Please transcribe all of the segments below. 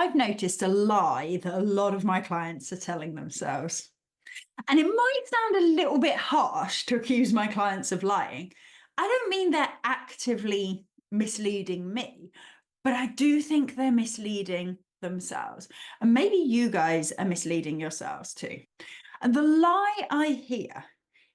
I've noticed a lie that a lot of my clients are telling themselves. And it might sound a little bit harsh to accuse my clients of lying. I don't mean they're actively misleading me, but I do think they're misleading themselves. And maybe you guys are misleading yourselves too. And the lie I hear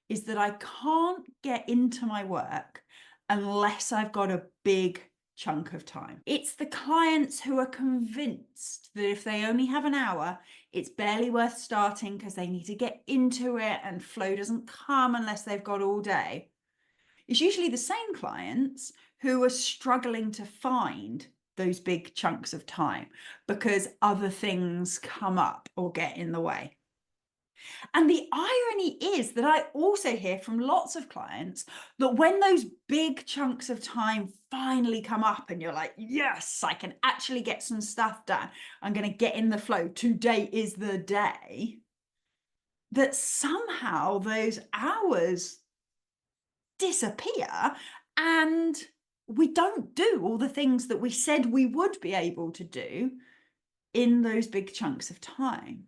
is that I can't get into my work unless I've got a big chunk of time. It's the clients who are convinced that if they only have an hour, it's barely worth starting because they need to get into it and flow doesn't come unless they've got all day. It's usually the same clients who are struggling to find those big chunks of time because other things come up or get in the way. And the irony is that I also hear from lots of clients that when those big chunks of time finally come up and you're like, yes, I can actually get some stuff done, I'm going to get in the flow, today is the day, that somehow those hours disappear and we don't do all the things that we said we would be able to do in those big chunks of time.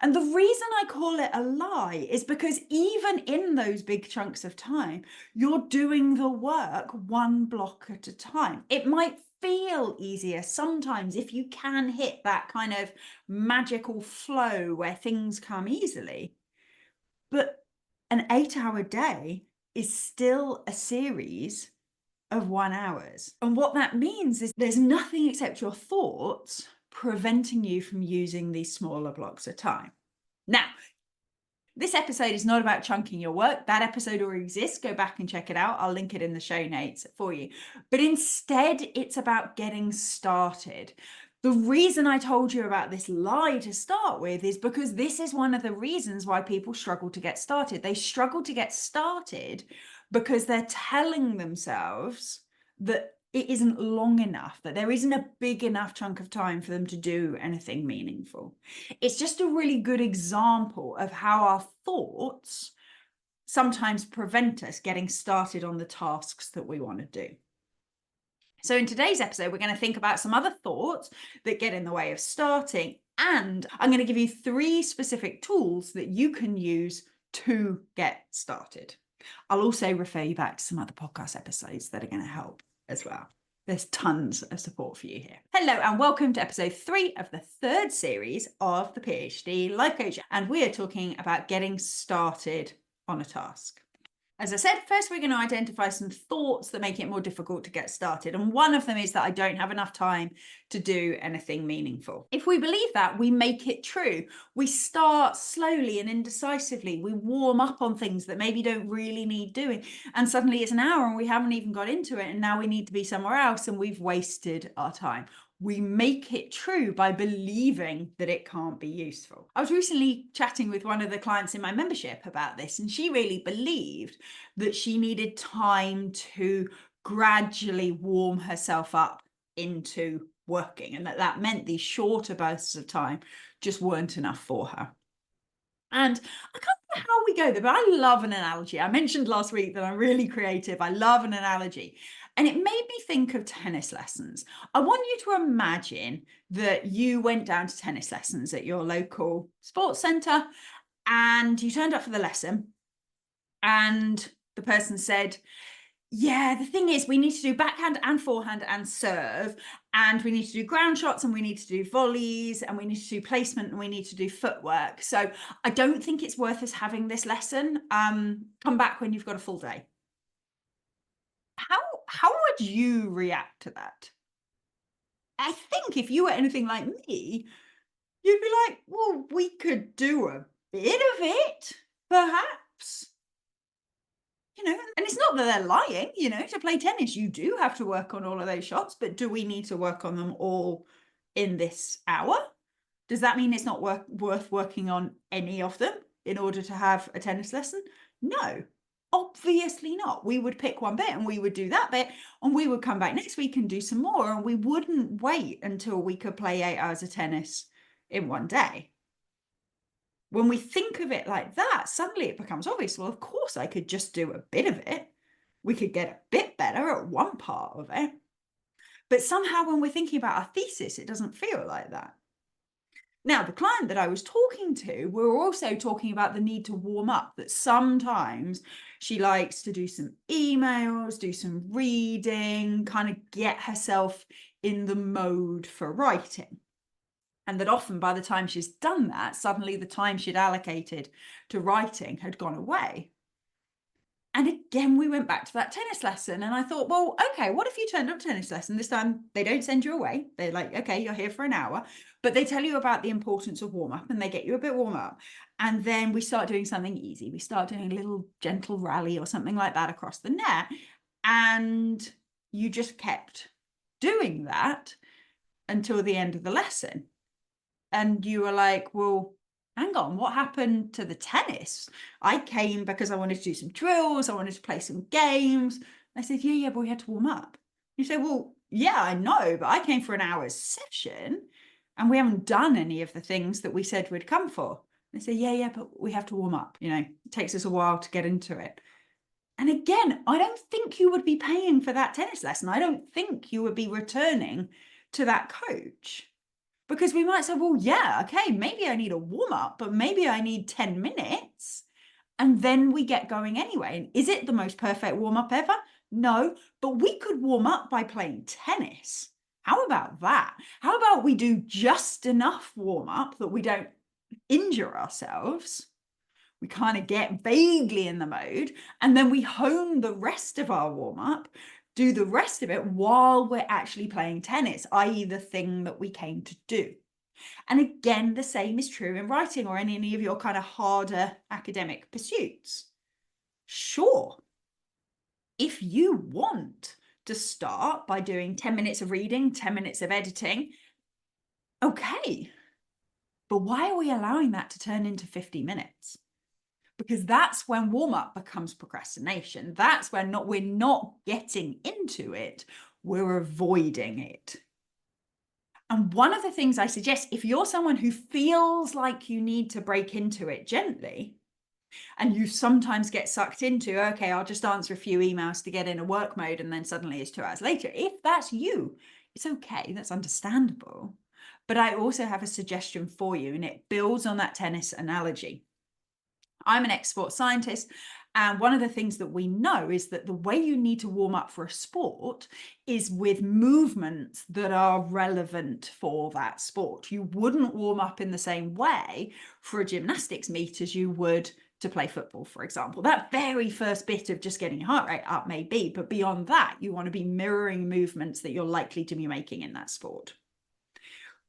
And the reason I call it a lie is because even in those big chunks of time, you're doing the work one block at a time. It might feel easier sometimes if you can hit that kind of magical flow where things come easily. But an 8-hour day is still a series of 1 hours. And what that means is there's nothing except your thoughts preventing you from using these smaller blocks of time. Now, this episode is not about chunking your work. That episode already exists. Go back and check it out. I'll link it in the show notes for you. But instead, it's about getting started. The reason I told you about this lie to start with is because this is one of the reasons why people struggle to get started. They struggle to get started because they're telling themselves that it isn't long enough, that there isn't a big enough chunk of time for them to do anything meaningful. It's just a really good example of how our thoughts sometimes prevent us getting started on the tasks that we want to do. So in today's episode, we're going to think about some other thoughts that get in the way of starting, and I'm going to give you 3 specific tools that you can use to get started. I'll also refer you back to some other podcast episodes that are going to help as well. There's tons of support for you here. Hello and welcome to episode 3 of the 3rd series of the PhD Life Coach. And we are talking about getting started on a task. As I said, first we're going to identify some thoughts that make it more difficult to get started. And one of them is that I don't have enough time to do anything meaningful. If we believe that, we make it true. We start slowly and indecisively. We warm up on things that maybe don't really need doing. And suddenly it's an hour and we haven't even got into it. And now we need to be somewhere else and we've wasted our time. We make it true by believing that it can't be useful. I was recently chatting with one of the clients in my membership about this, and she really believed that she needed time to gradually warm herself up into working, and that meant these shorter bursts of time just weren't enough for her. And I can't remember how we go there, but I love an analogy. I mentioned last week that I'm really creative. I love an analogy. And it made me think of tennis lessons. I want you to imagine that you went down to tennis lessons at your local sports centre and you turned up for the lesson and the person said, yeah, the thing is we need to do backhand and forehand and serve, and we need to do ground shots and we need to do volleys and we need to do placement and we need to do footwork. So I don't think it's worth us having this lesson. Come back when you've got a full day. How would you react to that? I think if you were anything like me, you'd be like, well, we could do a bit of it, perhaps. And it's not that they're lying, to play tennis, you do have to work on all of those shots, but do we need to work on them all in this hour? Does that mean it's not worth working on any of them in order to have a tennis lesson? No. Obviously not. We would pick one bit and we would do that bit and we would come back next week and do some more, and we wouldn't wait until we could play 8 hours of tennis in one day. When we think of it like that, suddenly it becomes obvious, well, of course I could just do a bit of it. We could get a bit better at one part of it. But somehow when we're thinking about our thesis, it doesn't feel like that. Now, the client that I was talking to, we were also talking about the need to warm up, that sometimes she likes to do some emails, do some reading, kind of get herself in the mode for writing. And that often by the time she's done that, suddenly the time she'd allocated to writing had gone away. And again, we went back to that tennis lesson, and I thought, well, okay, what if you turned up tennis lesson? This time they don't send you away. They're like, okay, you're here for an hour, but they tell you about the importance of warm up, and they get you a bit warm up. And then we start doing something easy. We start doing a little gentle rally or something like that across the net. And you just kept doing that until the end of the lesson. And you were like, well, hang on, what happened to the tennis? I came because I wanted to do some drills, I wanted to play some games. I said, yeah, but we had to warm up. You say, well, yeah, I know, but I came for an hour's session and we haven't done any of the things that we said we'd come for. They say, yeah, but we have to warm up. It takes us a while to get into it. And again, I don't think you would be paying for that tennis lesson. I don't think you would be returning to that coach. Because we might say, well, yeah, okay, maybe I need a warm up, but maybe I need 10 minutes. And then we get going anyway. And is it the most perfect warm up ever? No, but we could warm up by playing tennis. How about that? How about we do just enough warm up that we don't injure ourselves? We kind of get vaguely in the mode, and then we hone the rest of our warm up, do the rest of it while we're actually playing tennis, i.e. the thing that we came to do. And again, the same is true in writing or in any of your kind of harder academic pursuits. Sure, if you want to start by doing 10 minutes of reading, 10 minutes of editing, okay. But why are we allowing that to turn into 50 minutes? Because that's when warm-up becomes procrastination. That's when we're not getting into it, we're avoiding it. And one of the things I suggest, if you're someone who feels like you need to break into it gently, and you sometimes get sucked into, okay, I'll just answer a few emails to get in a work mode, and then suddenly it's 2 hours later. If that's you, it's okay, that's understandable. But I also have a suggestion for you, and it builds on that tennis analogy. I'm an ex-sport scientist, and one of the things that we know is that the way you need to warm up for a sport is with movements that are relevant for that sport. You wouldn't warm up in the same way for a gymnastics meet as you would to play football, for example. That very first bit of just getting your heart rate up may be, but beyond that, you want to be mirroring movements that you're likely to be making in that sport.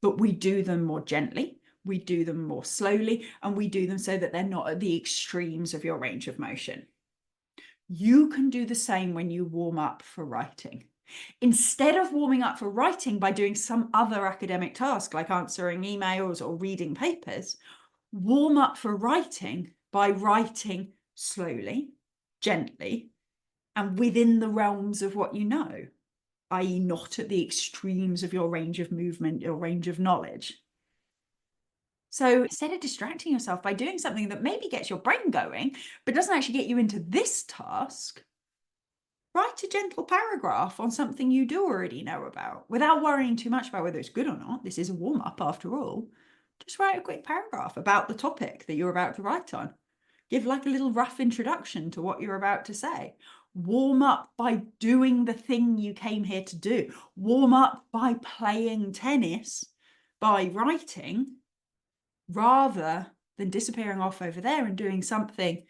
But we do them more gently. We do them more slowly, and we do them so that they're not at the extremes of your range of motion. You can do the same when you warm up for writing. Instead of warming up for writing by doing some other academic task like answering emails or reading papers, warm up for writing by writing slowly, gently, and within the realms of what you know, i.e. not at the extremes of your range of movement, your range of knowledge. So instead of distracting yourself by doing something that maybe gets your brain going, but doesn't actually get you into this task, write a gentle paragraph on something you do already know about without worrying too much about whether it's good or not. This is a warm-up after all. Just write a quick paragraph about the topic that you're about to write on. Give like a little rough introduction to what you're about to say. Warm up by doing the thing you came here to do. Warm up by playing tennis, by writing, rather than disappearing off over there and doing something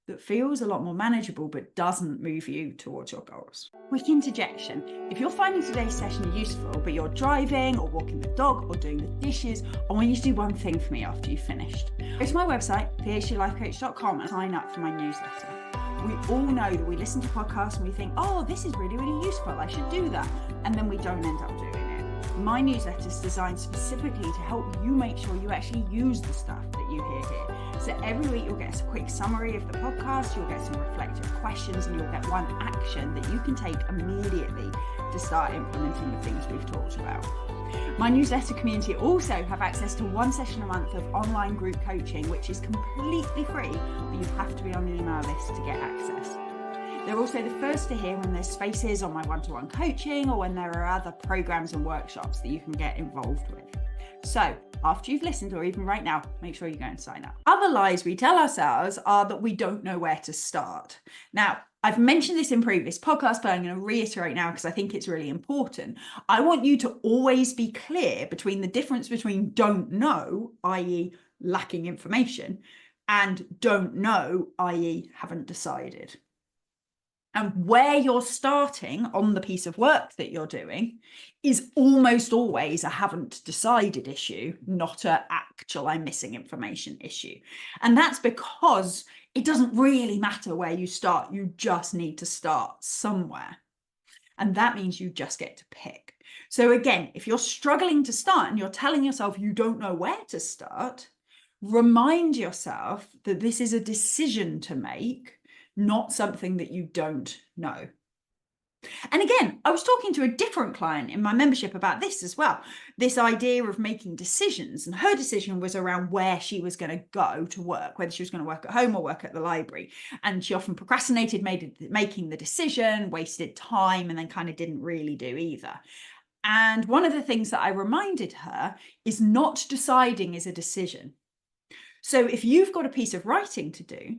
that feels a lot more manageable but doesn't move you towards your goals. Quick interjection. If you're finding today's session useful, but you're driving or walking the dog or doing the dishes, I want you to do one thing for me after you've finished. Go to my website, phdlifecoach.com, and sign up for my newsletter. We all know that we listen to podcasts and we think, oh, this is really, really useful, I should do that. And then we don't end up doing it. My newsletter is designed specifically to help you make sure you actually use the stuff that you hear here. So every week you'll get a quick summary of the podcast, you'll get some reflective questions, and you'll get one action that you can take immediately to start implementing the things we've talked about. My newsletter community also have access to 1 session a month of online group coaching, which is completely free, but you have to be on the email list to get access. They're also the first to hear when there's spaces on my one-to-one coaching or when there are other programs and workshops that you can get involved with. So after you've listened, or even right now, make sure you go and sign up. Other lies we tell ourselves are that we don't know where to start. Now, I've mentioned this in previous podcasts, but I'm going to reiterate now because I think it's really important. I want you to always be clear between the difference between don't know, i.e. lacking information, and don't know, i.e. haven't decided. And where you're starting on the piece of work that you're doing is almost always a haven't decided issue, not a actual I'm missing information issue. And that's because it doesn't really matter where you start. You just need to start somewhere. And that means you just get to pick. So again, if you're struggling to start and you're telling yourself you don't know where to start, remind yourself that this is a decision to make, not something that you don't know. And again, I was talking to a different client in my membership about this as well, this idea of making decisions. And her decision was around where she was going to go to work, whether she was going to work at home or work at the library. And she often procrastinated making the decision, wasted time, and then kind of didn't really do either. And one of the things that I reminded her is not deciding is a decision. So if you've got a piece of writing to do,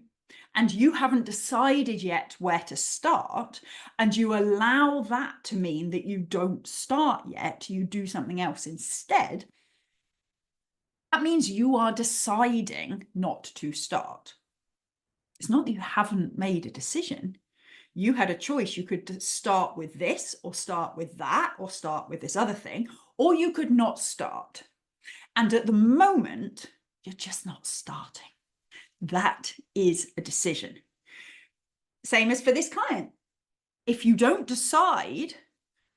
and you haven't decided yet where to start, and you allow that to mean that you don't start yet, you do something else instead, that means you are deciding not to start. It's not that you haven't made a decision. You had a choice. You could start with this, or start with that, or start with this other thing, or you could not start. And at the moment, you're just not starting. That is a decision. Same as for this client. If you don't decide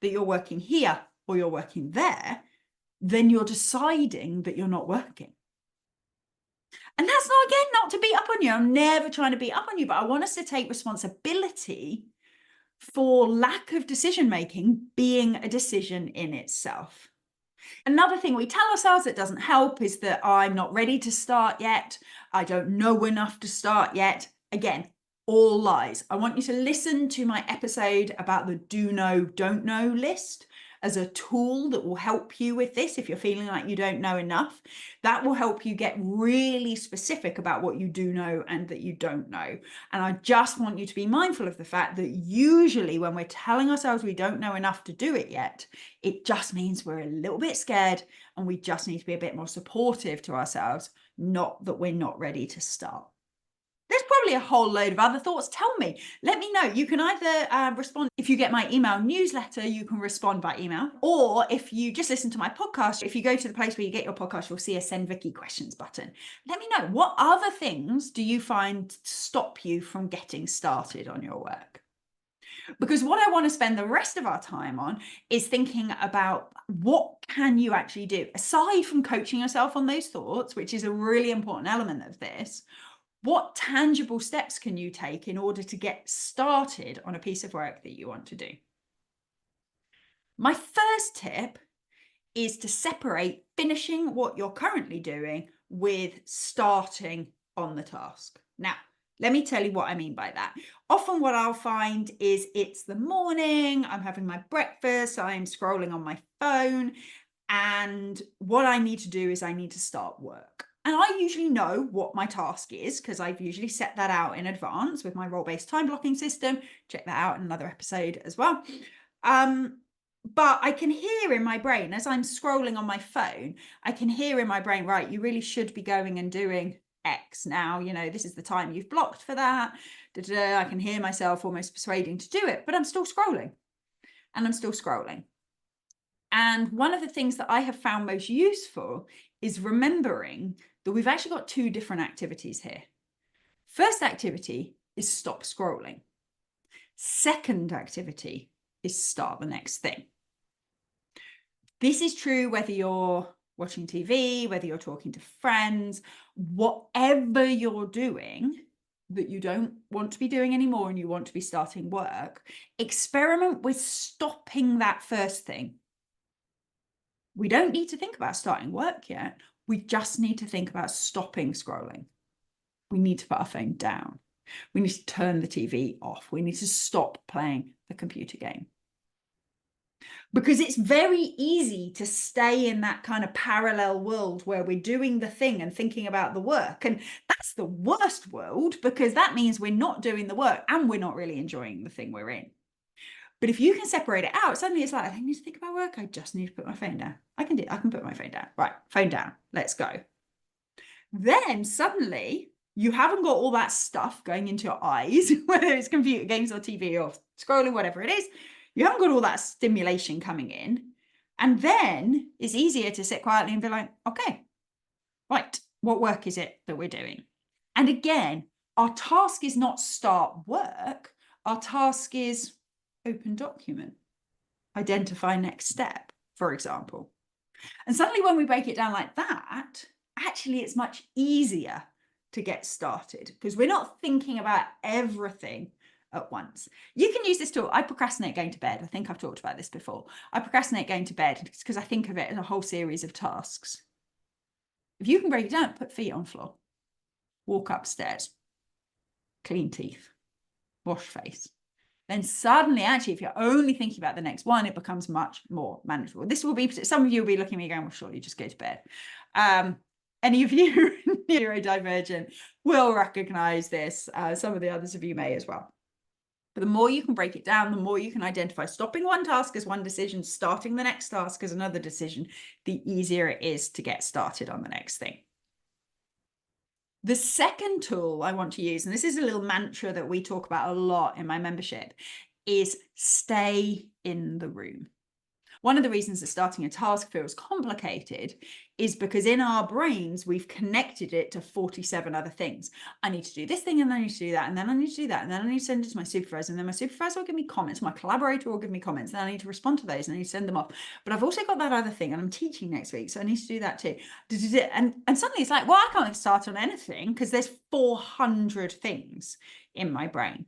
that you're working here or you're working there, then you're deciding that you're not working. And that's not, again, not to beat up on you. I'm never trying to beat up on you, but I want us to take responsibility for lack of decision making being a decision in itself. Another thing we tell ourselves that doesn't help is that I'm not ready to start yet. I don't know enough to start yet. Again, all lies. I want you to listen to my episode about the do know, don't know list as a tool that will help you with this if you're feeling like you don't know enough. That will help you get really specific about what you do know and that you don't know. And I just want you to be mindful of the fact that usually when we're telling ourselves we don't know enough to do it yet, it just means we're a little bit scared and we just need to be a bit more supportive to ourselves, not that we're not ready to start. There's probably a whole load of other thoughts. Tell me, let me know. You can either respond, if you get my email newsletter, you can respond by email. Or if you just listen to my podcast, if you go to the place where you get your podcast, you'll see a Send Vicky questions button. Let me know, what other things do you find stop you from getting started on your work? Because what I want to spend the rest of our time on is thinking about what can you actually do, aside from coaching yourself on those thoughts, which is a really important element of this. What tangible steps can you take in order to get started on a piece of work that you want to do? My first tip is to separate finishing what you're currently doing with starting on the task. Now, let me tell you what I mean by that. Often what I'll find is it's the morning, I'm having my breakfast, I'm scrolling on my phone, and what I need to do is I need to start work. And I usually know what my task is because I've usually set that out in advance with my role-based time blocking system. Check that out in another episode as well. But I can hear in my brain, as I'm scrolling on my phone, I can hear in my brain, right, you really should be going and doing X now. You know, this is the time you've blocked for that. I can hear myself almost persuading to do it, but I'm still scrolling. And I'm still scrolling. And one of the things that I have found most useful is remembering that we've actually got two different activities here. First activity is stop scrolling. Second activity is start the next thing. This is true whether you're watching TV, whether you're talking to friends, whatever you're doing that you don't want to be doing anymore and you want to be starting work, experiment with stopping that first thing. We don't need to think about starting work yet. We just need to think about stopping scrolling. We need to put our phone down. We need to turn the TV off. We need to stop playing the computer game. Because it's very easy to stay in that kind of parallel world where we're doing the thing and thinking about the work. And that's the worst world, because that means we're not doing the work and we're not really enjoying the thing we're in. But if you can separate it out, suddenly it's like, I don't need to think about work. I just need to put my phone down. I can put my phone down. Right, phone down. Let's go. Then suddenly you haven't got all that stuff going into your eyes, whether it's computer games or TV or scrolling, whatever it is. You haven't got all that stimulation coming in. And then it's easier to sit quietly and be like, okay, right, what work is it that we're doing? And again, our task is not start work. Our task is open document, identify next step, for example. And suddenly when we break it down like that, actually it's much easier to get started because we're not thinking about everything at once. You can use this tool. I procrastinate going to bed. I think I've talked about this before. I procrastinate going to bed because I think of it as a whole series of tasks. If you can break it down, put feet on floor, walk upstairs, clean teeth, wash face. Then suddenly, actually, if you're only thinking about the next one, it becomes much more manageable. This will be, some of you will be looking at me going, well, surely just go to bed. Any of you neurodivergent will recognize this. Some of the others of you may as well. But the more you can break it down, the more you can identify stopping one task as one decision, starting the next task as another decision, the easier it is to get started on the next thing. The second tool I want to use, and this is a little mantra that we talk about a lot in my membership, is stay in the room. One of the reasons that starting a task feels complicated is because in our brains, we've connected it to 47 other things. I need to do this thing, and then I need to do that, and then I need to do that, and then I need to send it to my supervisor, and then my supervisor will give me comments, my collaborator will give me comments, and then I need to respond to those, and I need to send them off. But I've also got that other thing, and I'm teaching next week, so I need to do that too. And suddenly it's like, well, I can't start on anything because there's 400 things in my brain.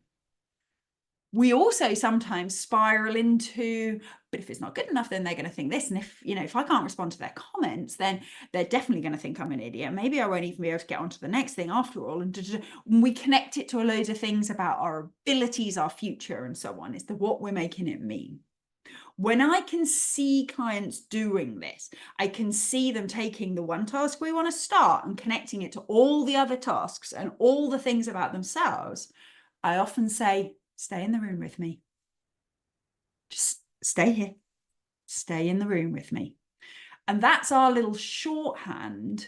We also sometimes spiral into, but if it's not good enough, then they're going to think this. And if I can't respond to their comments, then they're definitely going to think I'm an idiot. Maybe I won't even be able to get onto the next thing after all. And we connect it to a load of things about our abilities, our future, and so on. It's what we're making it mean. When I can see clients doing this, I can see them taking the one task we want to start and connecting it to all the other tasks and all the things about themselves. I often say, stay in the room with me. Just stay here. Stay in the room with me. And that's our little shorthand.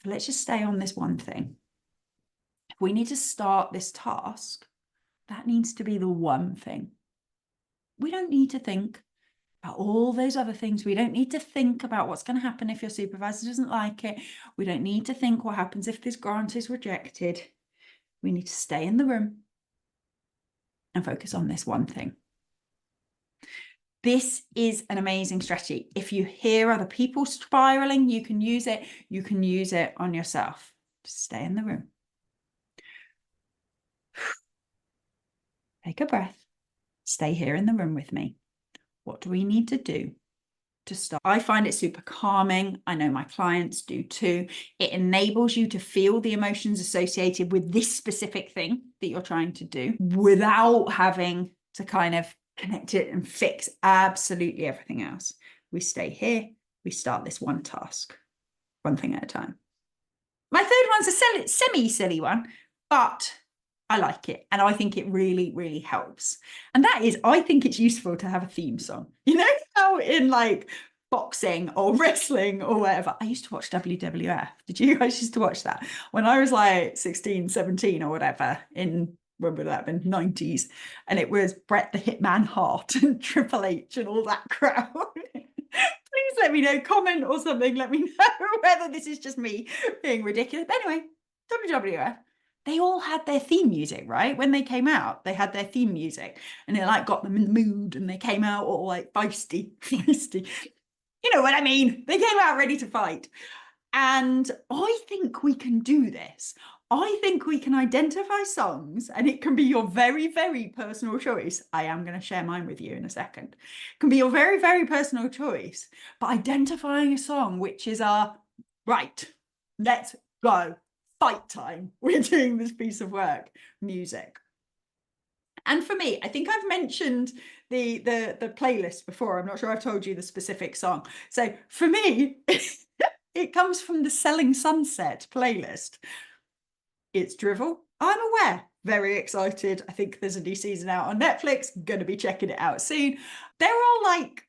Let's just stay on this one thing. If we need to start this task, that needs to be the one thing. We don't need to think about all those other things. We don't need to think about what's going to happen if your supervisor doesn't like it. We don't need to think what happens if this grant is rejected. We need to stay in the room and focus on this one thing. This is an amazing strategy. If you hear other people spiraling, you can use it. You can use it on yourself. Just stay in the room. Take a breath. Stay here in the room with me. What do we need to do to start? I find it super calming. I know my clients do too. It enables you to feel the emotions associated with this specific thing that you're trying to do without having to kind of connect it and fix absolutely everything else. We stay here. We start this one task, one thing at a time. My third one's a semi-silly one, but I like it. And I think it really, really helps. And that is, I think it's useful to have a theme song. You know how in like boxing or wrestling or whatever, I used to watch WWF. Did you guys used to watch that? When I was like 16, 17 or whatever in, when would that have been, 90s. And it was Bret the Hitman Hart and Triple H and all that crowd. Please let me know, comment or something. Let me know whether this is just me being ridiculous. But anyway, WWF. They all had their theme music, right? When they came out, they had their theme music and it like got them in the mood and they came out all like feisty. You know what I mean? They came out ready to fight. And I think we can do this. I think we can identify songs and it can be your very, very personal choice. I am going to share mine with you in a second. It can be your very, very personal choice, but identifying a song which is our right, let's go. fight time. We're doing this piece of work, music. And for me, I think I've mentioned the playlist before. I'm not sure I've told you the specific song. So for me, it comes from the Selling Sunset playlist. It's drivel. I'm aware. Very excited. I think there's a new season out on Netflix. Going to be checking it out soon. They're all like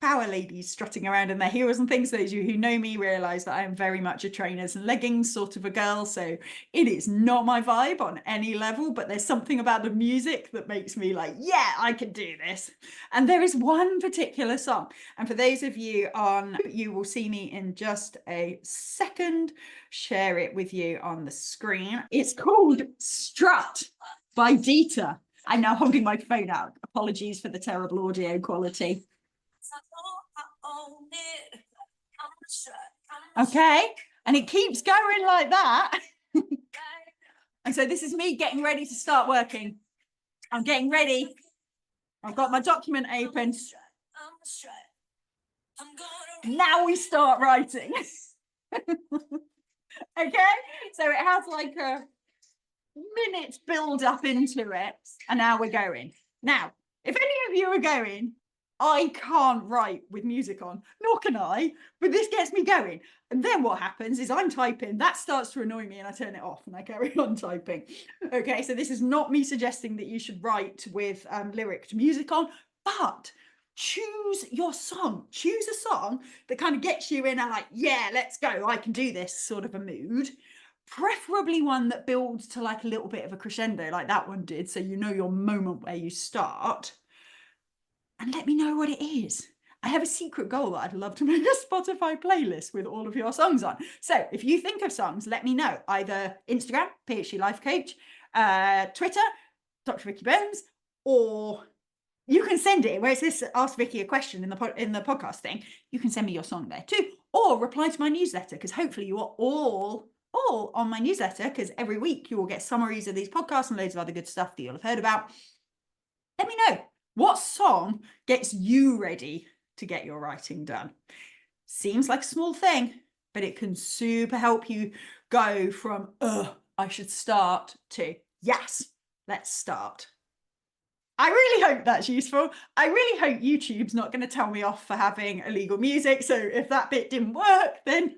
power ladies strutting around in their heels and things. Those of you who know me realize that I am very much a trainers and leggings sort of a girl, so it is not my vibe on any level, but there's something about the music that makes me like, yeah, I can do this. And there is one particular song, and for those of you on, you will see me in just a second share it with you on the screen. It's called Strut by Dita. I'm now holding my phone out. Apologies for the terrible audio quality. Okay, and it keeps going like that. And so this is me getting ready to start working. I'm getting ready. I've got my document open. Now we start writing. Okay, so it has like a minute build up into it, and now we're going. Now, if any of you are going, I can't write with music on, nor can I, but this gets me going. And then what happens is I'm typing, that starts to annoy me and I turn it off and I carry on typing. Okay, so this is not me suggesting that you should write with lyric to music on, but choose your song. Choose a song that kind of gets you in a like, yeah, let's go, I can do this sort of a mood. Preferably one that builds to like a little bit of a crescendo like that one did, so you know your moment where you start. And let me know what it is. I have a secret goal that I'd love to make a Spotify playlist with all of your songs on. So if you think of songs, let me know. Either Instagram, PhD Life Coach, Twitter, Dr. Vicky Bones, or you can send it where it says Ask Vicky a question in the podcast thing. You can send me your song there too, or reply to my newsletter, because hopefully you are all on my newsletter, because every week you will get summaries of these podcasts and loads of other good stuff that you'll have heard about. Let me know. What song gets you ready to get your writing done? Seems like a small thing, but it can super help you go from, I should start, to, yes, let's start. I really hope that's useful. I really hope YouTube's not going to tell me off for having illegal music. So if that bit didn't work, then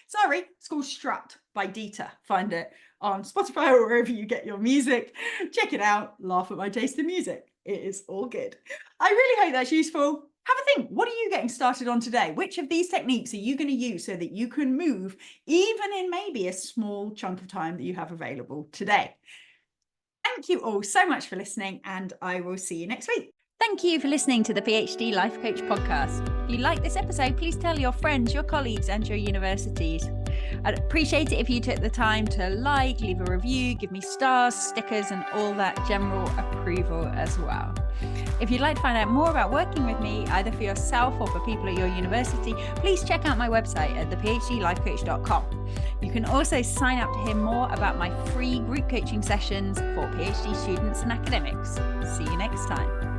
sorry. It's called Strut by Dita. Find it on Spotify or wherever you get your music. Check it out. Laugh at my taste in music. It is all good. I really hope that's useful. Have a think. What are you getting started on today? Which of these techniques are you going to use so that you can move even in maybe a small chunk of time that you have available today? Thank you all so much for listening, and I will see you next week. Thank you for listening to the PhD Life Coach podcast. If you like this episode, please tell your friends, your colleagues, and your universities. I'd appreciate it if you took the time to like, leave a review, give me stars, stickers, and all that general approval as well. If you'd like to find out more about working with me, either for yourself or for people at your university, please check out my website at thephdlifecoach.com. You can also sign up to hear more about my free group coaching sessions for PhD students and academics. See you next time.